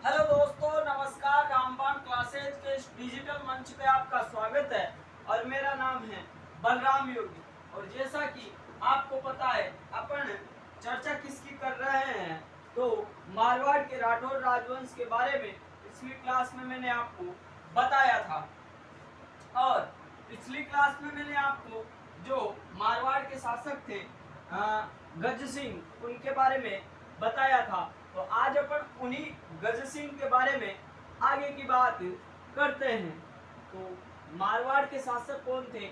Hello दोस्तों, नमस्कार। रामबाण क्लासेज के इस डिजिटल मंच पे आपका स्वागत है और मेरा नाम है बलराम योगी। और जैसा कि आपको पता है, अपन चर्चा किसकी कर रहे हैं, तो मारवाड़ के राठौर राजवंश के बारे में पिछली क्लास में मैंने आपको बताया था। और पिछली क्लास में मैंने आपको जो मारवाड़ के शासक थे गज सिंह, उनके बारे में बताया था। तो आज अपन उन्हीं गज सिंह के बारे में आगे की बात करते हैं। तो मारवाड़ के शासक कौन थे?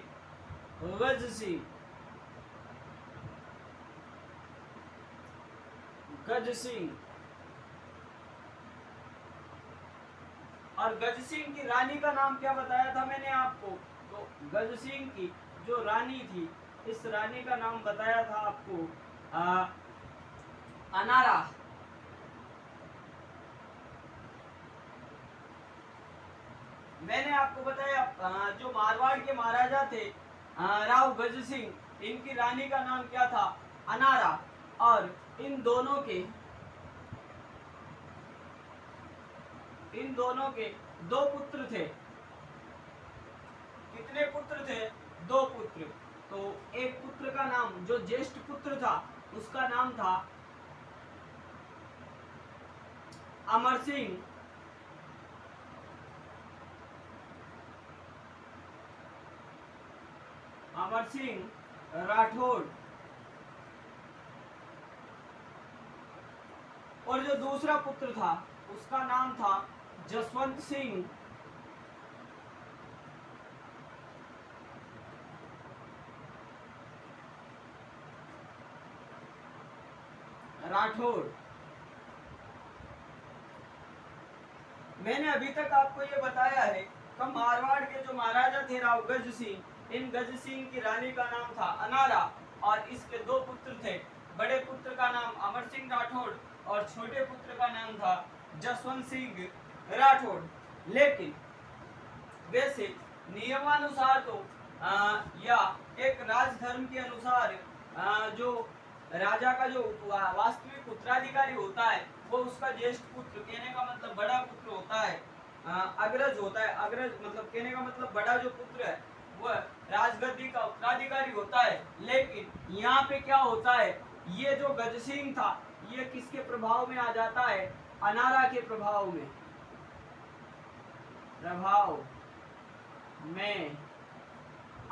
गज सिंह। गज सिंह और गज सिंह की रानी का नाम क्या बताया था मैंने आपको? तो गज सिंह की जो रानी थी, इस रानी का नाम बताया था आपको अनारा। मैंने आपको बताया जो मारवाड़ के महाराजा थे राव गज सिंह, इनकी रानी का नाम क्या था? अनारा। और इन दोनों के दो पुत्र थे। कितने पुत्र थे? दो पुत्र। तो एक पुत्र का नाम, जो ज्येष्ठ पुत्र था, उसका नाम था अमर सिंह। अमर सिंह राठौड़। और जो दूसरा पुत्र था, उसका नाम था जसवंत सिंह राठौड़। मैंने अभी तक आपको ये बताया है कि मारवाड़ के जो महाराजा थे राव गज सिंह, इन गज सिंह की रानी का नाम था अनारा और इसके दो पुत्र थे। बड़े पुत्र का नाम अमर सिंह राठौड़ और छोटे पुत्र का नाम था जसवंत सिंह राठौड़। लेकिन वैसे नियमानुसार तो या एक राजधर्म के अनुसार जो राजा का जो वास्तविक उत्तराधिकारी होता है, वो उसका ज्येष्ठ पुत्र, कहने का मतलब बड़ा पुत्र होता है, अग्रज होता है। अग्रज मतलब कहने का मतलब बड़ा जो पुत्र है वह राजगद्दी का उत्तराधिकारी होता है। लेकिन यहाँ पे क्या होता है, ये जो गज सिंह था, ये किसके प्रभाव में आ जाता है? अनारा के प्रभाव में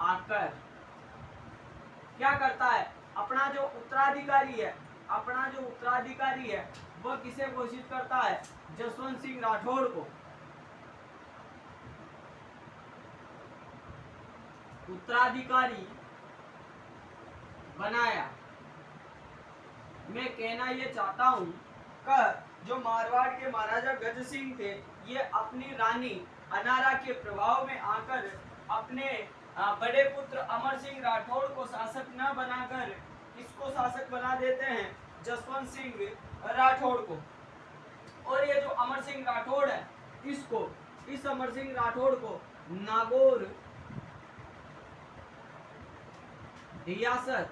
आकर क्या करता है? अपना जो उत्तराधिकारी है वह किसे घोषित करता है? जसवंत सिंह राठौड़ को उत्तराधिकारी बनाया। मैं कहना ये चाहता हूं कि जो मारवाड़ के महाराजा गज सिंह थे, ये अपनी रानी अनारा के प्रभाव में आकर अपने बड़े पुत्र अमर सिंह राठौड़ को शासक न बनाकर किसको शासक बना देते हैं? जसवंत सिंह राठौड़ को। और ये जो अमर सिंह राठौड़ है, इस अमर सिंह राठौड़ को नागौर रियासत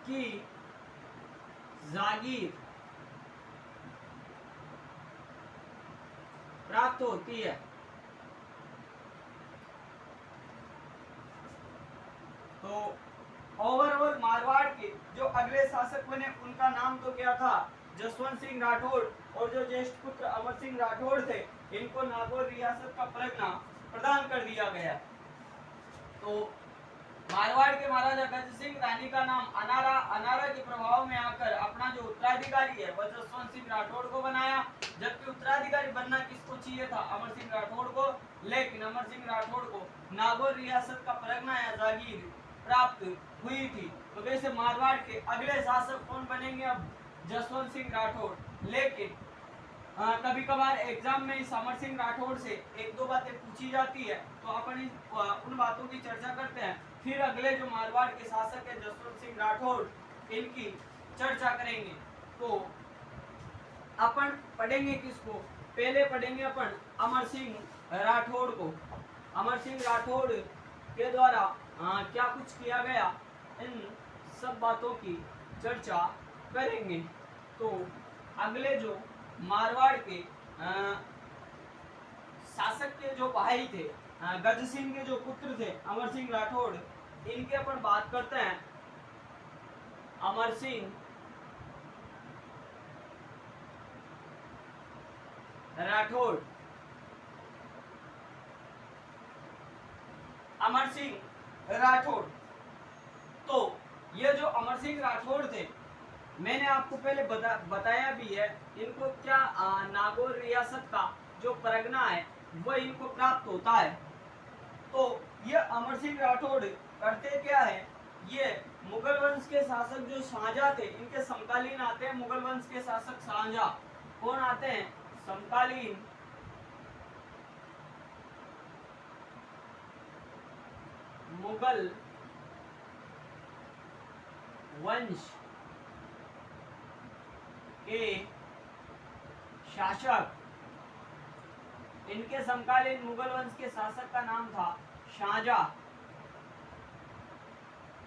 की जागीर प्राप्त होती है। तो ओवरऑल मारवाड़ के जो अगले शासक बने, उनका नाम तो क्या था? जसवंत सिंह राठौड़। और जो ज्येष्ठ पुत्र अमर सिंह राठौड़ थे, इनको नागौर रियासत का परगना प्रदान कर दिया गया। तो मारवाड़ के महाराजा गज सिंह, रानी का नाम अनारा। अनारा के प्रभाव में आकर अपना जो उत्तराधिकारी है वह जसवंत सिंह राठौड़ को बनाया। जबकि उत्तराधिकारी बनना किसको चाहिए था? अमर सिंह राठौड़ को। लेकिन अमर सिंह राठौड़ को नागौर रियासत का परगना या जागीर प्राप्त हुई थी। तो वैसे मारवाड़ के अगले शासक कौन बनेंगे? अब जसवंत सिंह राठौड़। लेकिन कभी कभार एग्जाम में इस अमर सिंह राठौड़ से एक दो बातें पूछी जाती है, तो अपन उन बातों की चर्चा करते हैं। फिर अगले जो मारवाड़ के शासक है जसवंत सिंह राठौड़, इनकी चर्चा करेंगे। तो अपन पढ़ेंगे किसको? पहले पढ़ेंगे अपन अमर सिंह राठौड़ को। अमर सिंह राठौड़ के द्वारा क्या कुछ किया गया, इन सब बातों की चर्चा करेंगे। तो अगले जो मारवाड़ के शासक के जो भाई थे, गज सिंह के जो पुत्र थे अमर सिंह राठौड़, इनके अपन बात करते हैं। अमर सिंह राठौड़, अमर सिंह राठौड़। तो ये जो अमर सिंह राठौड़ थे, मैंने आपको पहले बताया भी है, इनको क्या नागौर रियासत का जो परगना है वह इनको प्राप्त होता है। तो ये अमर सिंह राठौड़ करते क्या है, ये मुगल वंश के शासक जो शाहजहां थे, इनके समकालीन आते हैं। मुगल वंश के शासक शाहजहां कौन आते हैं? समकालीन मुगल वंश के शासक, इनके समकालीन मुगल वंश के शासक का नाम था शाहजहां।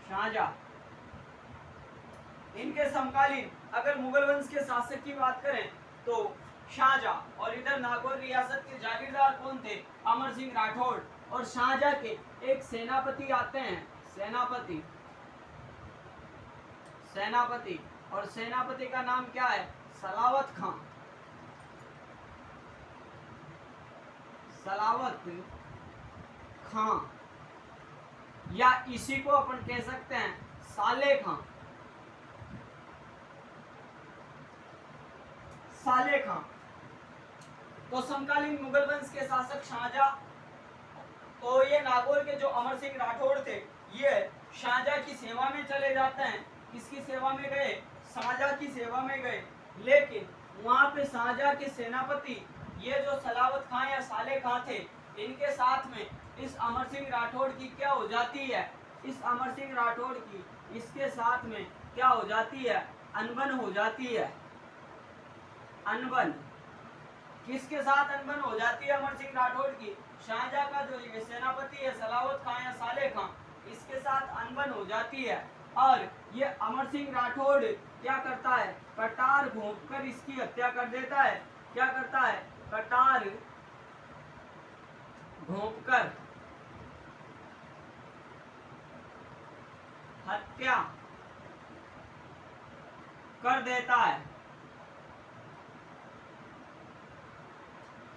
शाहजहां इनके समकालीन अगर मुगल वंश के शासक की बात करें तो शाहजहां, और इधर नागौर रियासत के जागीरदार कौन थे? अमर सिंह राठौड़। और शाहजहां के एक सेनापति आते हैं, सेनापति, सेनापति, और सेनापति का नाम क्या है? सलावत खां। सलावत खां, या इसी को अपन कह सकते हैं साले खां। साले खां। तो समकालीन मुगल वंश के शासक शाहजहां, तो ये नागौर के जो अमर सिंह राठौड़ थे, ये शाहजहां की सेवा में चले जाते हैं। किसकी सेवा में गए? शाहजहां की सेवा में गए। लेकिन वहां पे शाहजहां के सेनापति ये जो सलावत खां या साले खां थे, इनके साथ में इस अमर सिंह राठौड़ की क्या हो जाती है? इस अमर सिंह राठौड़ की इसके साथ में क्या हो जाती है? अनबन हो जाती है। अनबन किसके साथ अनबन हो जाती है अमर सिंह राठौड़ की? शाहजहां का जो ये सेनापति है सलावत खां या साले खां, इसके साथ अनबन हो जाती है। और ये अमर सिंह राठौड़ क्या करता है? कटार घोंपकर इसकी हत्या कर देता है। क्या करता है? कटार घोंपकर हत्या कर देता है।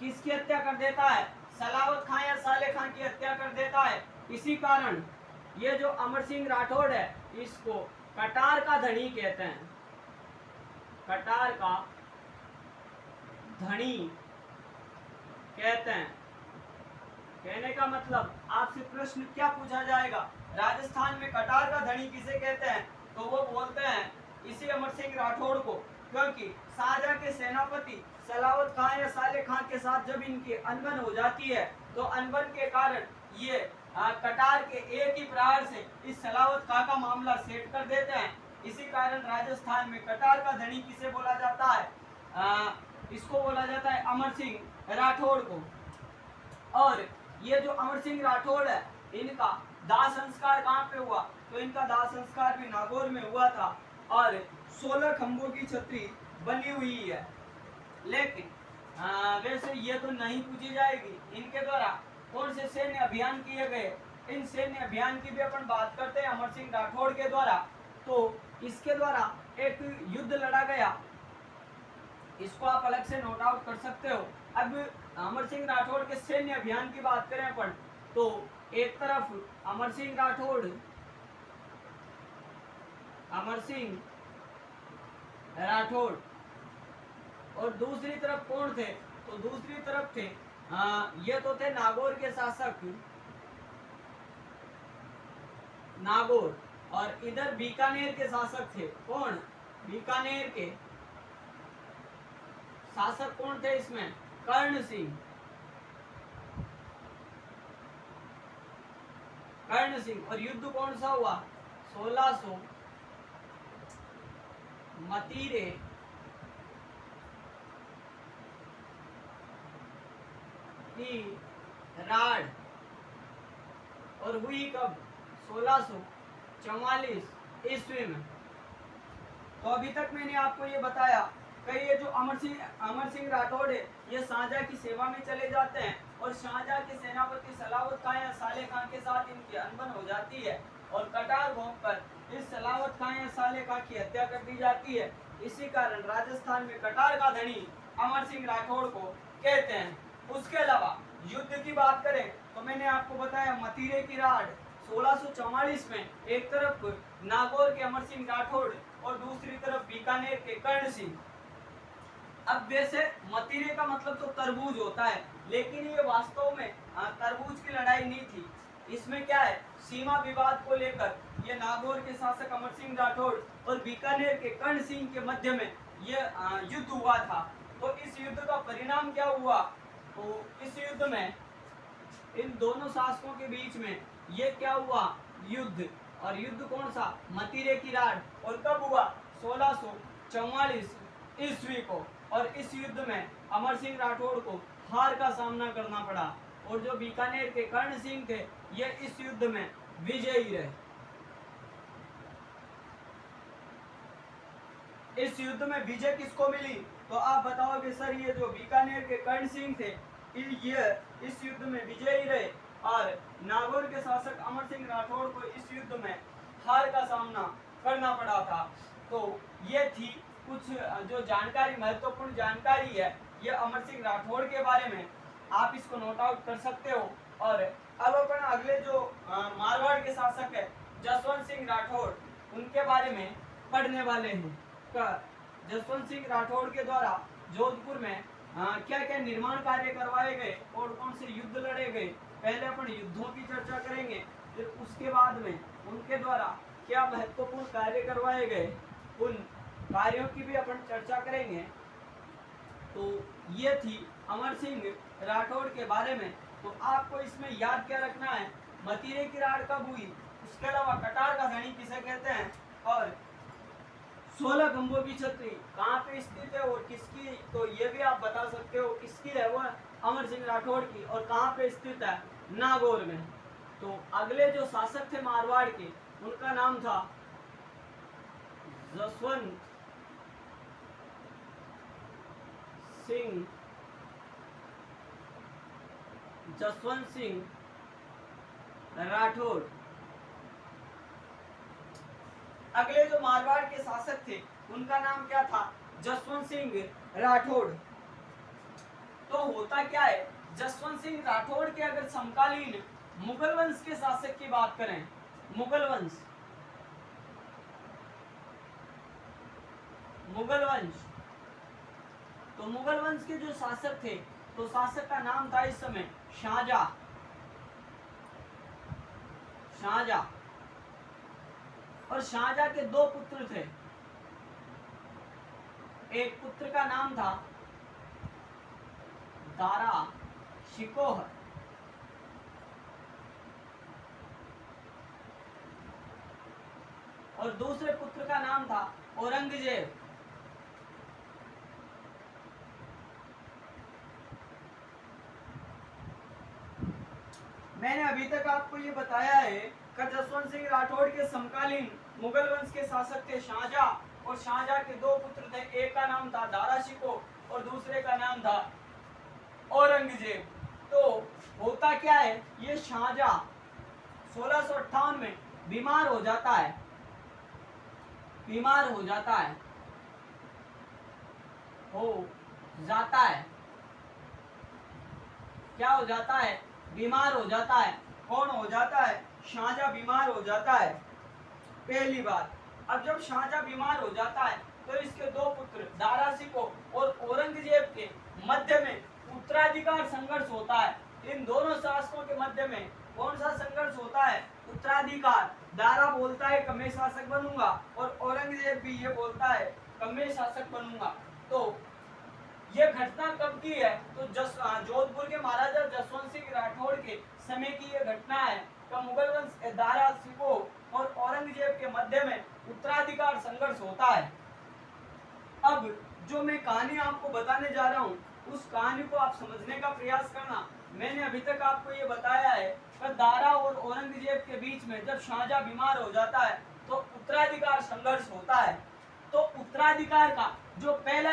किसकी हत्या कर देता है? सलावत खां या साले खां की हत्या कर देता है। इसी कारण ये जो अमर सिंह राठौड़ है, इसको कटार का धनी कहते हैं। कटार का धनी कहते हैं। कहने का मतलब आपसे प्रश्न क्या पूछा जाएगा? राजस्थान में कटार का धनी किसे कहते हैं? तो वो बोलते हैं इसी अमर सिंह राठौड़ को, क्योंकि शाहजहां के सेनापति सलावत खां या साले खां के साथ जब इनकी अनबन हो जाती है, तो अनबन के कारण ये कटार के एक ही प्रहार से इस सलावत खां का मामला सेट कर देते हैं। इसी कारण राजस्थान में कटार का धनी किसे बोला जाता है? इसको बोला जाता है अमर सिंह राठौड़ को। और ये जो अमर सिंह राठौड़ है, इनका दाह संस्कार कहाँ पे हुआ? तो इनका दाह संस्कार भी नागौर में हुआ था। और 16 खंभों की छतरी बनी हुई है। लेकिन वैसे ये तो नहीं पूछी जाएगी इनके द्वारा कौन से सैन्य अभियान किए गए। इन सैन्य अभियान की भी अपन बात करते हैं अमर सिंह राठौड़ के द्वारा। तो इसके द्वारा एक युद्ध लड़ा गया, इसको आप अलग से नोट आउट कर सकते हो। अब अमर सिंह राठौड़ के सैन्य अभियान की बात करें अपन, तो एक तरफ अमर सिंह राठौड़, अमर सिंह राठौड़, और दूसरी तरफ कौन थे? तो दूसरी तरफ थे ये तो थे नागौर के शासक नागौर, और इधर बीकानेर के शासक थे। कौन? बीकानेर के शासक कौन थे इसमें? कर्ण सिंह। कर्ण सिंह। और युद्ध कौन सा हुआ? 1600 मतीरे की राड़, और हुई कब? 1644 ईस्वी में। तो अभी तक मैंने आपको ये बताया कि ये जो अमर सिंह राठौड़ है ये शाहजहां की सेवा में चले जाते हैं और शाहजहां के सेनापति सलावत खां या साले खां के साथ इनकी अनबन हो जाती है और कटार भोंक कर इस सलावत खां या साले खां की हत्या कर दी जाती है। इसी कारण राजस्थान में कटार का धनी अमर सिंह राठौड़ को कहते हैं। उसके अलावा युद्ध की बात करें तो मैंने आपको बताया मतीरे की राड 1644 में एक तरफ नागौर के अमर सिंह राठौड़ और दूसरी तरफ बीकानेर के कर्ण सिंह। अब वैसे मतीरे का मतलब तो तरबूज होता है, लेकिन ये वास्तव में तरबूज की लड़ाई नहीं थी। इसमें क्या है, सीमा विवाद को लेकर ये नागौर के शासक अमर सिंह राठौड़ और बीकानेर के कर्ण सिंह के मध्य में ये युद्ध हुआ था। तो इस युद्ध का परिणाम क्या हुआ, तो इस युद्ध में इन दोनों शासकों के बीच में ये क्या हुआ, युद्ध। और युद्ध कौन सा, मतीरे की राड। और कब हुआ, 1644 ईस्वी को। और इस युद्ध में अमर सिंह राठौड़ को हार का सामना करना पड़ा और जो बीकानेर के कर्ण सिंह थे ये इस युद्ध में विजयी रहे। इस युद्ध में विजय किसको मिली, तो आप बताओगे सर ये जो बीकानेर के कर्ण सिंह थे ये इस युद्ध में विजयी रहे और नागौर के शासक अमर सिंह राठौड़ को इस युद्ध में हार का सामना करना पड़ा था। तो ये थी कुछ जो जानकारी, महत्वपूर्ण जानकारी है ये अमर सिंह राठौड़ के बारे में। आप इसको नोट आउट कर सकते हो। और अब अपन अगले जो मारवाड़ के शासक है जसवंत सिंह राठौड़ उनके बारे में पढ़ने वाले हैं। जसवंत सिंह राठौड़ के द्वारा जोधपुर में क्या क्या निर्माण कार्य करवाए गए और कौन से युद्ध लड़े गए, पहले अपन युद्धों की चर्चा करेंगे, फिर उसके बाद में उनके द्वारा क्या महत्वपूर्ण कार्य करवाए गए उन कार्यों की भी अपन चर्चा करेंगे। तो ये थी अमर सिंह राठौड़ के बारे में। तो आपको इसमें याद क्या रखना है, मतीरे की राड कब हुई, उसके अलावा कटार का धनी किसे कहते हैं और 16 खंभों की छतरी कहाँ पे स्थित है और किसकी, तो ये भी आप बता सकते हो किसकी है, वो अमर सिंह राठौड़ की, और कहाँ पे स्थित है, नागौर में। तो अगले जो शासक थे मारवाड़ के उनका नाम था जसवंत सिंह राठौड़। अगले जो मारवाड़ के शासक थे उनका नाम क्या था, जसवंत सिंह राठौड़। तो होता क्या है, जसवंत सिंह राठौड़ के अगर समकालीन मुगल वंश के शासक की बात करें, मुगल वंश तो मुगल वंश के जो शासक थे तो शासक का नाम था इस समय शाहजहां। और शाहजहां के दो पुत्र थे, एक पुत्र का नाम था दारा शिकोह और दूसरे पुत्र का नाम था औरंगजेब। मैंने अभी तक आपको ये बताया है कि जसवंत सिंह राठौड़ के समकालीन मुगल वंश के शासक थे शाहजहां और शाहजहां के दो पुत्र थे, एक का नाम था दारा शिकोह और दूसरे का नाम था औरंगजेब। तो होता क्या है, ये शाहजहां 1658 में बीमार हो जाता है क्या हो जाता है, बीमार हो जाता है। कौन हो जाता है, शाहजहां बीमार हो जाता है, पहली बात। अब जब शाहजहां बीमार हो जाता है तो इसके दो पुत्र दारा शिकोह और औरंगजेब के मध्य में उत्तराधिकार संघर्ष होता है। इन दोनों शासकों के मध्य में कौन सा संघर्ष होता है, उत्तराधिकार। दारा बोलता है कि मैं शासक बनूंगा और औरंगजेब भी ये बोलता है कि मैं शासक बनूंगा। तो ये घटना कब की है, तो जोधपुर के महाराजा जसवंत सिंह राठौड़ के समय की ये घटना है कि मुगल वंश दारा शिकोह और औरंगजेब के मध्य में उत्तराधिकार संघर्ष होता है। अब जो मैं कहानी आपको बताने जा रहा हूँ उस कहानी को आप समझने का प्रयास करना। मैंने अभी तक आपको ये बताया है कि दारा और औरंगजेब के बीच में जब शाहजहां बीमार हो जाता है तो उत्तराधिकार संघर्ष होता है। तो उत्तराधिकार का जो पहला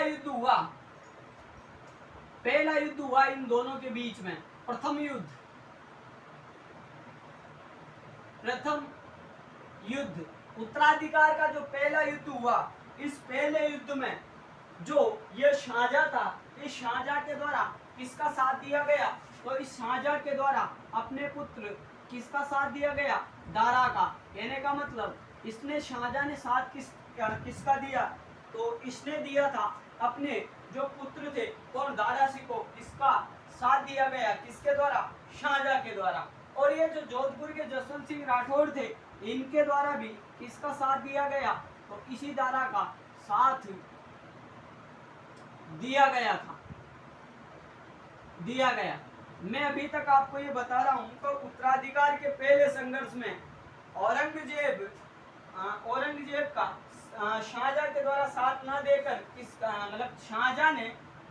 युद्ध हुआ इन दोनों के बीच में, प्रथम युद्ध उत्तराधिकार का जो पहला युद्ध हुआ, इस पहले युद्ध में जो ये शाहजहां था, इस शाहजहां के द्वारा किसका साथ दिया गया? तो इस शाहजहां के द्वारा अपने पुत्र किसका साथ दिया गया? दारा का। कहने का मतलब इसने शाहजहां ने साथ किसका दिया? तो इसने दिया था अपने जो पुत्र थे कौन? दारा सिकोह, इसका साथ दिया गया किसके द्वारा? शाहजहां के द्वारा। और ये जो जोधपुर के जसवंत सिंह राठौड़ थे, इनके द्वारा भी किसका साथ दिया गया? तो इसी दारा का साथ दिया गया। मैं अभी तक आपको ये बता रहा हूं तो उत्तराधिकार के पहले संघर्ष में औरंगजेब का शाहजहां के द्वारा साथ न देकर मतलब शाहजहां ने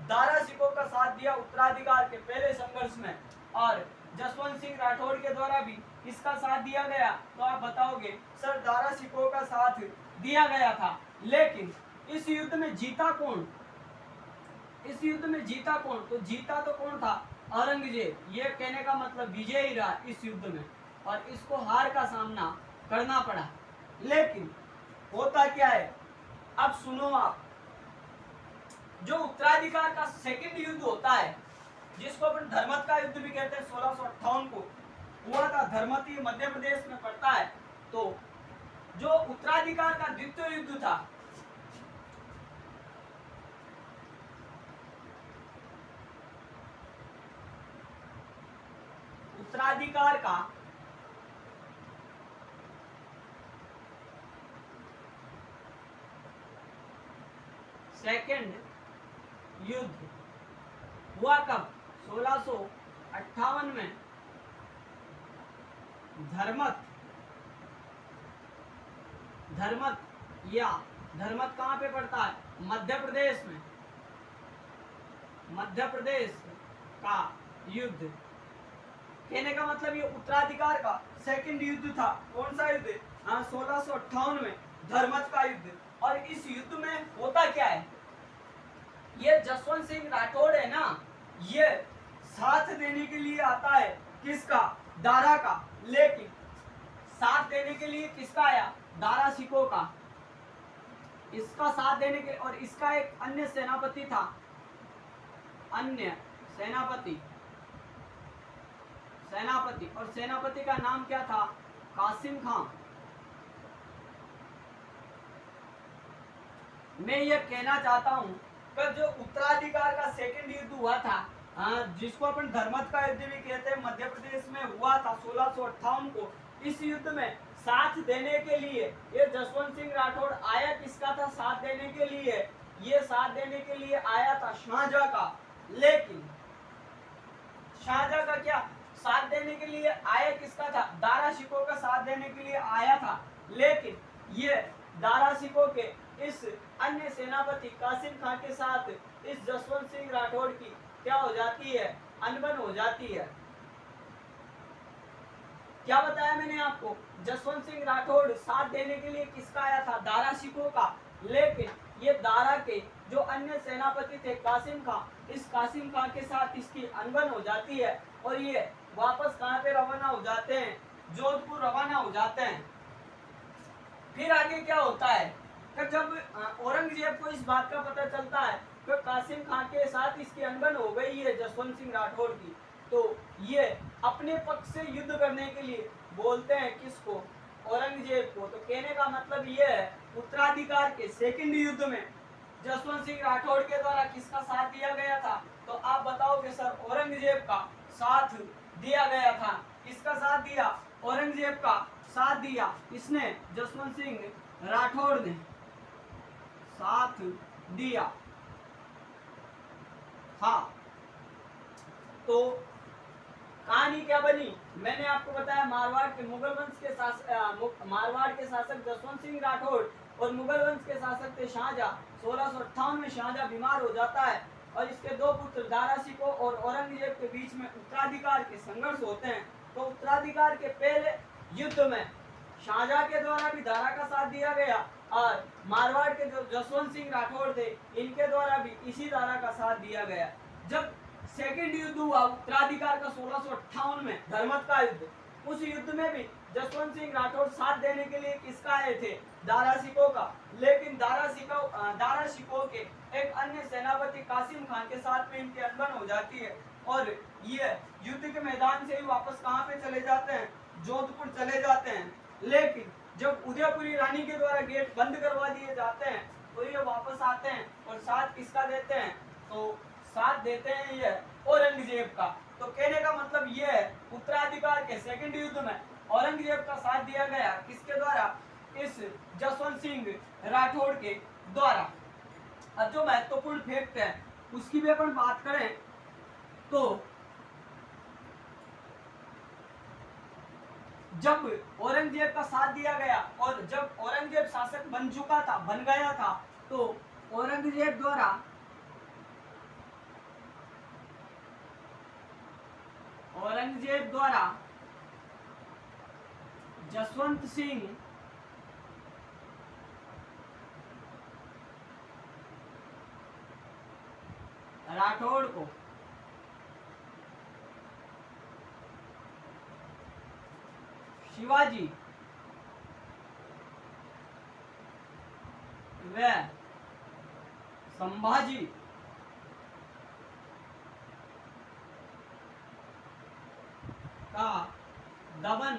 दारा सिकोह का साथ दिया उत्तराधिकार के पहले संघर्ष में, और जसवंत सिंह राठौड़ के द्वारा भी किसका साथ दिया गया? तो आप बताओगे सर दारा सिकोह का साथ दिया गया था। लेकिन इस युद्ध में जीता कौन? तो जीता तो कौन था? औरंगजेब। ये कहने का मतलब विजयी रहा इस युद्ध में, और इसको हार का सामना करना पड़ा। लेकिन होता क्या है, अब सुनो आप, जो उत्तराधिकार का सेकंड युद्ध होता है, जिसको अपन धर्मत का युद्ध भी कहते हैं, 1658 को हुआ था। धर्मत ही मध्य प्रदेश में पड़ता है। तो जो उत्तराधिकार का द्वितीय युद्ध था, उत्तराधिकार का सेकंड युद्ध हुआ कब? 1658 में धर्मत कहाँ पे पड़ता है? मध्य प्रदेश में। मध्य प्रदेश का युद्ध कहने का मतलब ये उत्तराधिकार का सेकंड युद्ध था। कौन सा युद्ध? 1658 में धर्मत का युद्ध। और इस युद्ध में होता क्या है, ये जसवंत सिंह राठौड़ है ना, ये साथ देने के लिए आता है किसका? दारा का। लेकिन साथ देने के लिए किसका आया? दारा सिकोह का। इसका साथ देने के, और इसका एक अन्य सेनापति था, और सेनापति का नाम क्या था? कासिम खां। मैं ये कहना चाहता हूं कि जो उत्तराधिकार का सेकंड युद्ध हुआ था, जिसको अपन धर्मत का युद्ध भी कहते हैं, मध्य प्रदेश में हुआ था 1658 को। इस युद्ध में साथ देने के लिए ये जसवंत सिंह राठौड़ आया किसका था? साथ देने के लिए ये साथ देने के लिए आया था शाहजहां का। लेकिन शाहजहां का क्या साथ देने के लिए आया किसका था? दारा सिकोह का साथ देने के लिए आया था। लेकिन ये दारा सिकोह के इस अन्य सेनापति कासिम खां के साथ इस जसवंत सिंह राठौड़ की क्या हो जाती है? अनबन हो जाती है। क्या बताया मैंने आपको? जसवंत सिंह राठौड़ साथ देने के लिए किसका आया था? दारा सिकोह का। लेकिन ये दारा के जो अन्य सेनापति थे कासिम खां, इस कासिम खां के साथ इसकी अनबन हो जाती है, और ये वापस कहां पे रवाना हो जाते हैं? जोधपुर रवाना हो जाते हैं। फिर आगे क्या होता है कि जब औरंगजेब को इस बात का पता चलता है कि कासिम खां के साथ इसकी अनबन हो गई है जसवंत सिंह राठौड़ की, तो ये अपने पक्ष से युद्ध करने के लिए बोलते हैं किसको? औरंगजेब को। तो कहने का मतलब ये है, उत्तराधिकार के सेकंड युद्ध में जसवंत सिंह राठौड़ के द्वारा किसका साथ दिया गया था? तो आप बताओगे सर औरंगजेब का साथ दिया गया था। किसका साथ दिया? औरंगजेब का साथ दिया। इसने जसवंत सिंह राठौड़ ने साथ दिया। हाँ, तो कहानी क्या बनी? मैंने आपको बताया मारवाड़ के मुगल वंश के मारवाड़ के शासक जसवंत सिंह राठौड़ और मुगल वंश के शासक थे शाहजहां। 1658 में शाहजहां बीमार हो जाता है और इसके दो पुत्र दारा सिकोह और औरंगजेब के बीच में उत्तराधिकार के संघर्ष होते हैं। तो उत्तराधिकार के पहले युद्ध में शाहजहां के द्वारा भी दारा का साथ दिया गया और मारवाड़ के जो जसवंत सिंह राठौड़ थे इनके द्वारा भी इसी दारा का साथ दिया गया। जब सेकंड युद्ध हुआ उत्तराधिकार का 1658 में धर्मत का युद्ध, उस युद्ध में भी जसवंत सिंह राठौड़ साथ देने के लिए किसका आए थे? दारा शिकोह का। लेकिन दारा शिकोह के एक अन्य सेनापति कासिम खान के साथ में इनकी अनबन हो जाती है और ये युद्ध के मैदान से ही वापस कहाँ पे चले जाते हैं? जोधपुर चले जाते हैं। लेकिन जब उदयपुरी रानी के द्वारा गेट बंद करवा दिए जाते हैं तो ये वापस आते हैं और साथ किसका देते हैं? तो साथ देते हैं ये औरंगजेब का। तो कहने का मतलब ये है उत्तराधिकार के सेकंड युद्ध में औरंगजेब का साथ दिया गया किसके द्वारा? इस जसवंत सिंह राठौड़ के द्वारा। अब जो महत्वपूर्ण फैक्ट है उसकी भी अपन बात करें तो जब औरंगजेब का साथ दिया गया और जब औरंगजेब शासक बन गया था तो औरंगजेब द्वारा जसवंत सिंह राठौड़ को शिवाजी व संभाजी का दमन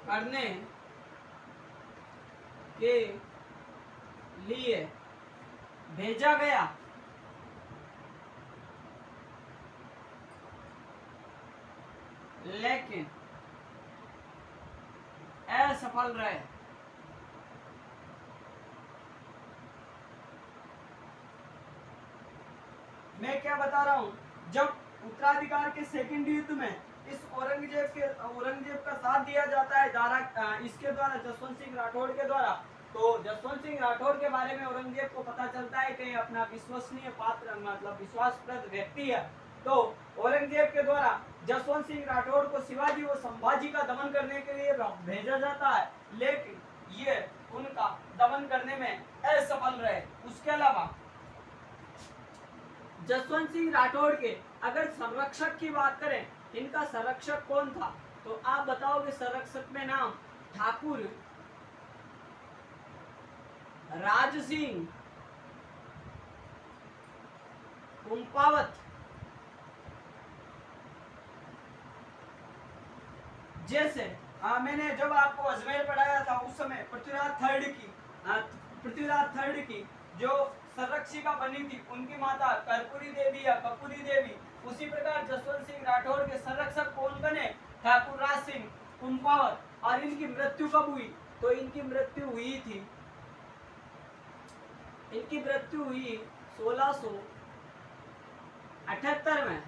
करने के लिए भेजा गया। लेकिन असफल रहे। मैं क्या बता रहा हूं, जब उत्तराधिकार के सेकंड युद्ध में इस औरंगजेब का साथ दिया जाता है इसके द्वारा जसवंत सिंह राठौड़ के द्वारा, तो जसवंत सिंह राठौड़ के बारे में औरंगजेब को पता चलता है कि अपना विश्वसनीय पात्र मतलब विश्वासप्रद व्यक्ति है। तो औरंगजेब के द्वारा जसवंत सिंह राठौड़ को शिवाजी व संभाजी का दमन करने के लिए भेजा जाता है, लेकिन ये उनका दमन करने में असफल रहे। उसके अलावा जसवंत सिंह राठौड़ के अगर संरक्षक की बात करें, इनका संरक्षक कौन था? तो आप बताओगे संरक्षक में नाम ठाकुर राज सिंह कुंपावत। जैसे मैंने जब आपको अजमेर पढ़ाया था उस समय पृथ्वीराज थर्ड की जो संरक्षिका बनी थी उनकी माता कर्पूरी देवी या कपूरी देवी, उसी प्रकार जसवंत सिंह राठौड़ के संरक्षक कौन बने? ठाकुर राज सिंह कुंपावत। और इनकी मृत्यु कब हुई? तो इनकी मृत्यु हुई 1678 में।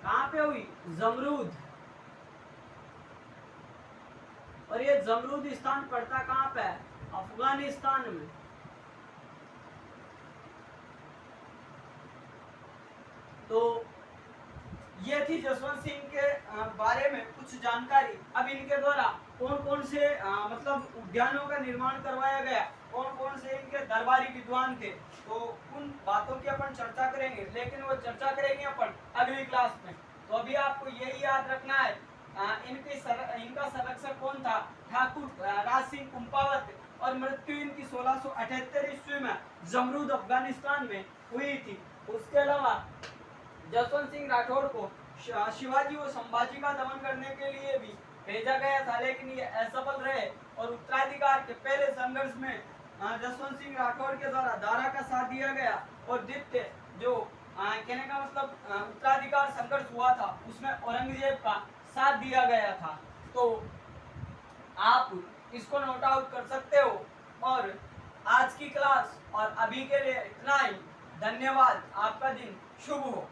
कहां पे हुई? जमरूद। और ये जमरूद स्थान पड़ता कहां पे? अफगानिस्तान में। तो ये थी जसवंत सिंह के बारे में कुछ जानकारी। अब इनके द्वारा कौन कौन से मतलब उद्यानों का निर्माण करवाया गया, कौन कौन से इनके दरबारी विद्वान थे, तो उन बातों की अपन चर्चा करेंगे, लेकिन वो चर्चा करेंगे अपन अगली क्लास में। तो अभी आपको यही याद रखना है इनका संरक्षक कौन था? ठाकुर राज सिंह कुंपावत। और मृत्यु इनकी 1678 ईस्वी में जमरूद अफगानिस्तान में हुई थी। उसके अलावा जसवंत सिंह राठौड़ को शिवाजी व संभाजी का दमन करने के लिए भी भेजा गया था, लेकिन ये असफल रहे। और उत्तराधिकार के पहले संघर्ष में जसवंत सिंह राठौड़ के द्वारा दारा का साथ दिया गया और द्वितीय जो कहने का मतलब उत्तराधिकार संघर्ष हुआ था उसमें औरंगजेब का साथ दिया गया था। तो आप इसको नोट आउट कर सकते हो। और आज की क्लास और अभी के लिए इतना ही। धन्यवाद। आपका दिन शुभ हो।